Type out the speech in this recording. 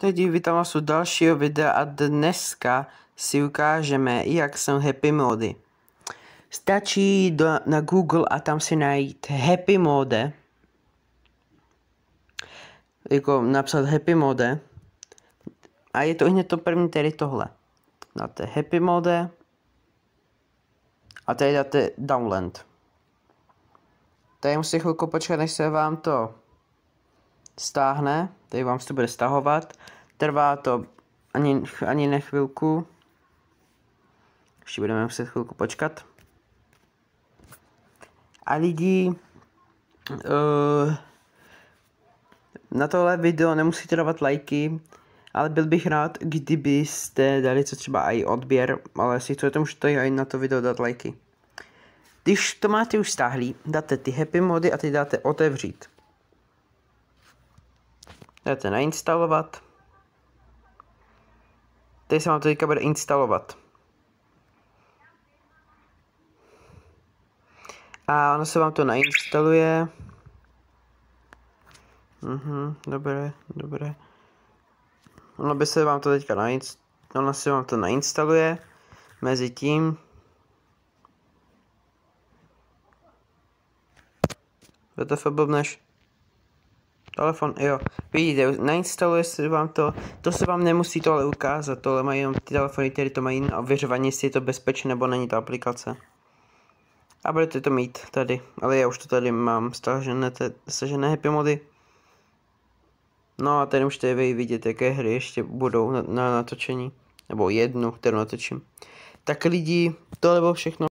Teď vítám vás u dalšího videa a dneska si ukážeme, jak jsou happy mody. Stačí na Google a tam si najít happy mode. Jako napsat happy mode. A je to hned to první, tedy tohle. Dáte happy mode. A tady dáte download. Tady musíte chvilku počkat, než se vám to stáhne. Tady vám se to bude stahovat. Trvá to ani ne chvilku. Ještě budeme muset chvilku počkat. A lidi, na tohle video nemusíte dávat lajky, ale byl bych rád, kdybyste dali co třeba i odběr, ale jestli chcete, můžete i na to video dát lajky. Když to máte už stáhlý, dáte ty happy mody a teď dáte otevřít. Dáte nainstalovat. Teď se vám to teďka bude instalovat. A ono se vám to nainstaluje. Dobré. Ono by se vám to teďka nainstaluje. Mezi tím. WTF blbneš. Telefon, jo. Vidíte, nainstaluje se vám to. To se vám nemusí tohle ukázat. Tohle mají jenom ty telefony, které to mají na ověřování, jestli je to bezpečné nebo není ta aplikace. A budete to mít tady. Ale já už to tady mám stažené happy mody. No a tady můžete vidět, jaké hry ještě budou na natočení. Nebo jednu, kterou natočím. Tak lidi, tohle bylo všechno.